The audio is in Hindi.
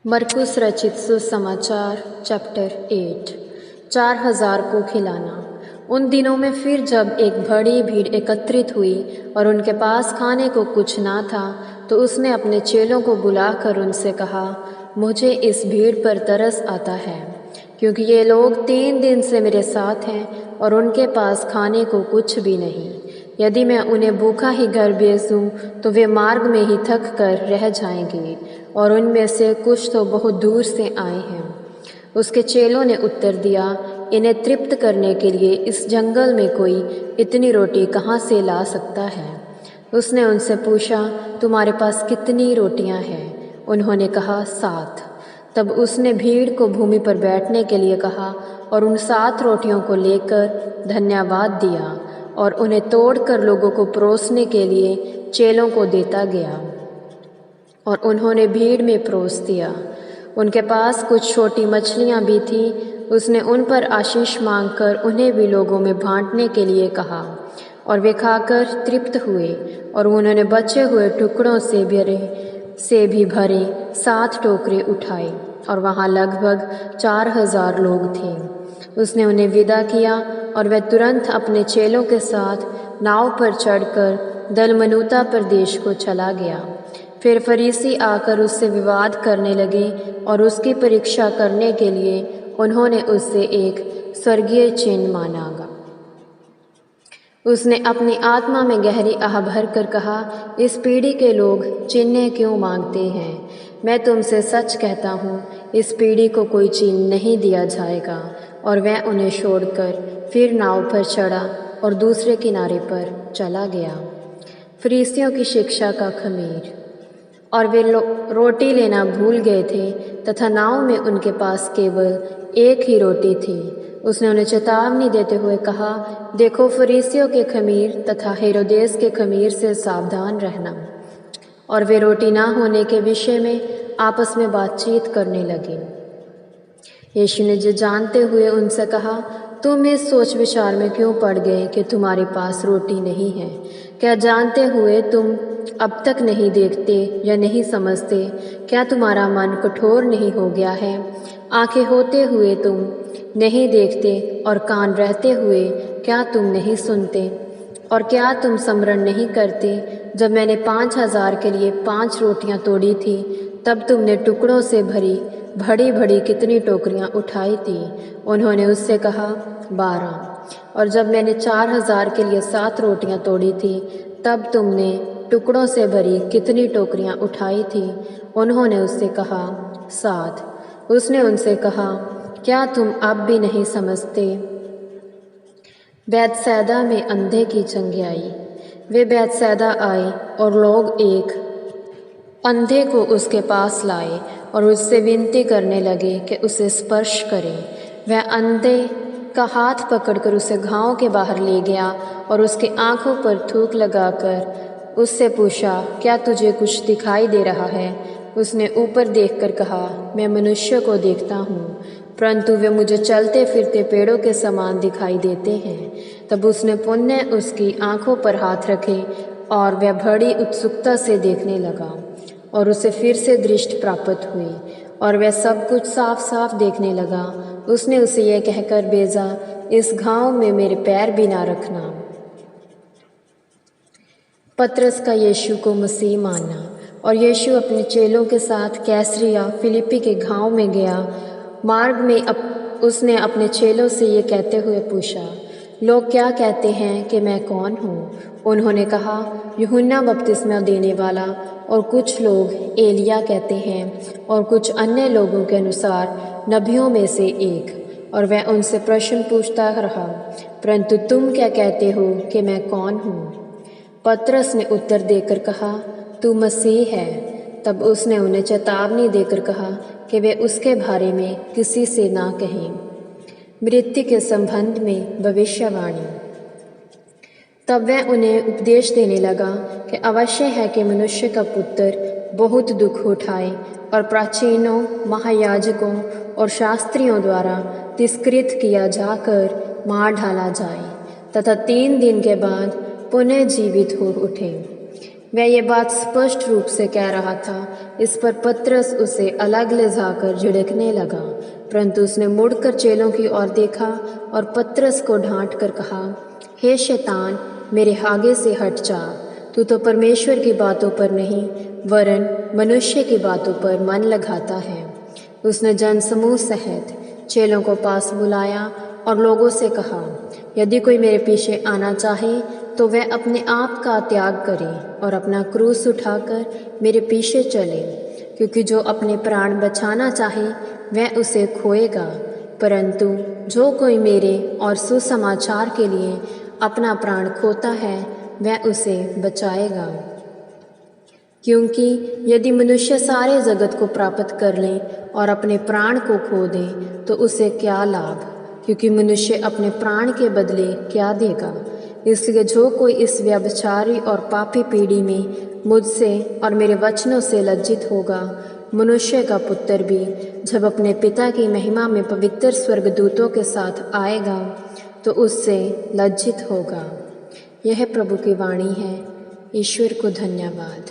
मरकुस रचित सुसमाचार चैप्टर 8। 4000 को खिलाना। उन दिनों में फिर जब एक बड़ी भीड़ एकत्रित हुई और उनके पास खाने को कुछ ना था, तो उसने अपने चेलों को बुलाकर उनसे कहा, मुझे इस भीड़ पर तरस आता है, क्योंकि ये लोग 3 दिन से मेरे साथ हैं और उनके पास खाने को कुछ भी नहीं। यदि मैं उन्हें भूखा ही घर भेज दूँ तो वे मार्ग में ही थक कर रह जाएंगे, और उनमें से कुछ तो बहुत दूर से आए हैं। उसके चेलों ने उत्तर दिया, इन्हें तृप्त करने के लिए इस जंगल में कोई इतनी रोटी कहाँ से ला सकता है? उसने उनसे पूछा, तुम्हारे पास कितनी रोटियां हैं? उन्होंने कहा, 7। तब उसने भीड़ को भूमि पर बैठने के लिए कहा और उन 7 रोटियों को लेकर धन्यवाद दिया और उन्हें तोड़कर लोगों को परोसने के लिए चेलों को देता गया, और उन्होंने भीड़ में परोस दिया। उनके पास कुछ छोटी मछलियां भी थीं। उसने उन पर आशीष मांगकर उन्हें भी लोगों में बांटने के लिए कहा, और वे खाकर तृप्त हुए, और उन्होंने बचे हुए टुकड़ों से भी भरे 7 टोकरे उठाए, और वहाँ लगभग 4000 लोग थे। उसने उन्हें विदा किया और वह तुरंत अपने चेलों के साथ नाव पर चढ़कर दलमनूता प्रदेश को चला गया। फिर फरीसी आकर उससे विवाद करने लगे और उसकी परीक्षा करने के लिए उन्होंने उससे एक स्वर्गीय चिन्ह मांगा। उसने अपनी आत्मा में गहरी आह भर कर कहा, इस पीढ़ी के लोग चिन्ह क्यों मांगते हैं? मैं तुमसे सच कहता हूँ, इस पीढ़ी को कोई चिन्ह नहीं दिया जाएगा। और वह उन्हें छोड़कर फिर नाव पर चढ़ा और दूसरे किनारे पर चला गया। फरीसियों की शिक्षा का खमीर। और वे रोटी लेना भूल गए थे तथा नाव में उनके पास केवल एक ही रोटी थी। उसने उन्हें चेतावनी देते हुए कहा, देखो, फरीसियों के खमीर तथा हेरोदेस के खमीर से सावधान रहना। और वे रोटी ना होने के विषय में आपस में बातचीत करने लगे। यीशु ने जो जानते हुए उनसे कहा, तुम इस सोच विचार में क्यों पड़ गए कि तुम्हारे पास रोटी नहीं है? क्या जानते हुए तुम अब तक नहीं देखते या नहीं समझते? क्या तुम्हारा मन कठोर नहीं हो गया है? आंखें होते हुए तुम नहीं देखते और कान रहते हुए क्या तुम नहीं सुनते? और क्या तुम स्मरण नहीं करते, जब मैंने 5000 के लिए 5 रोटियां तोड़ी थी, तब तुमने टुकड़ों से भरी बड़ी बड़ी कितनी टोकरियां उठाई थी? उन्होंने उससे कहा, 12। और जब मैंने 4000 के लिए 7 रोटियां तोड़ी थी, तब तुमने टुकड़ों से भरी कितनी टोकरियां उठाई थी? उन्होंने उससे कहा, 7। उसने उनसे कहा, क्या तुम अब भी नहीं समझते? बैतसैदा में अंधे की चंगियाई। वे बैतसैदा आए और लोग एक अंधे को उसके पास लाए और उससे विनती करने लगे कि उसे स्पर्श करें। वह अंधे का हाथ पकड़कर उसे गाँव के बाहर ले गया और उसकी आंखों पर थूक लगाकर उससे पूछा, क्या तुझे कुछ दिखाई दे रहा है? उसने ऊपर देखकर कहा, मैं मनुष्य को देखता हूँ, परंतु वे मुझे चलते फिरते पेड़ों के समान दिखाई देते हैं। तब उसने पुनः उसकी आंखों पर हाथ रखे और वह बड़ी उत्सुकता से देखने लगा, और उसे फिर से दृष्टि प्राप्त हुई और वह सब कुछ साफ साफ देखने लगा। उसने उसे यह कहकर भेजा, इस गांव में मेरे पैर भी ना रखना। पतरस का यीशु को मसीह मानना। और यीशु अपने चेलों के साथ कैसरिया फिलिप्पी के गांव में गया। मार्ग में उसने अपने चेलों से ये कहते हुए पूछा, लोग क्या कहते हैं कि मैं कौन हूँ? उन्होंने कहा, यूहन्ना बपतिस्मा देने वाला, और कुछ लोग एलिया कहते हैं, और कुछ अन्य लोगों के अनुसार नबियों में से एक। और वह उनसे प्रश्न पूछता रहा, परंतु तुम क्या कहते हो कि मैं कौन हूँ? पतरस ने उत्तर देकर कहा, तू मसीह है। तब उसने उन्हें चेतावनी देकर कहा कि वे उसके बारे में किसी से ना कहें। मृत्यु के संबंध में भविष्यवाणी। तब वह उन्हें उपदेश देने लगा कि अवश्य है कि मनुष्य का पुत्र बहुत दुख उठाए और प्राचीनों, महायाजकों और शास्त्रियों द्वारा तिरस्कृत किया जाकर मार डाला जाए तथा 3 दिन के बाद पुनः जीवित हो उठे। वह ये बात स्पष्ट रूप से कह रहा था। इस पर पतरस उसे अलग ले जाकर झिड़कने लगा, परंतु उसने मुड़कर चेलों की ओर देखा और पतरस को डांट कर कहा, हे शैतान, मेरे आगे से हट जा। तू तो परमेश्वर की बातों पर नहीं वरन मनुष्य की बातों पर मन लगाता है। उसने जनसमूह सहित चेलों को पास बुलाया और लोगों से कहा, यदि कोई मेरे पीछे आना चाहे तो वह अपने आप का त्याग करे और अपना क्रूस उठाकर मेरे पीछे चले। क्योंकि जो अपने प्राण बचाना चाहे वह उसे खोएगा, परंतु जो कोई मेरे और सुसमाचार के लिए अपना प्राण खोता है वह उसे बचाएगा। क्योंकि यदि मनुष्य सारे जगत को प्राप्त कर ले और अपने प्राण को खो दे तो उसे क्या लाभ, क्योंकि मनुष्य अपने प्राण के बदले क्या देगा। इसलिए जो कोई इस व्यभिचारी और पापी पीढ़ी में मुझसे और मेरे वचनों से लज्जित होगा, मनुष्य का पुत्र भी जब अपने पिता की महिमा में पवित्र स्वर्गदूतों के साथ आएगा तो उससे लज्जित होगा। यह प्रभु की वाणी है। ईश्वर को धन्यवाद।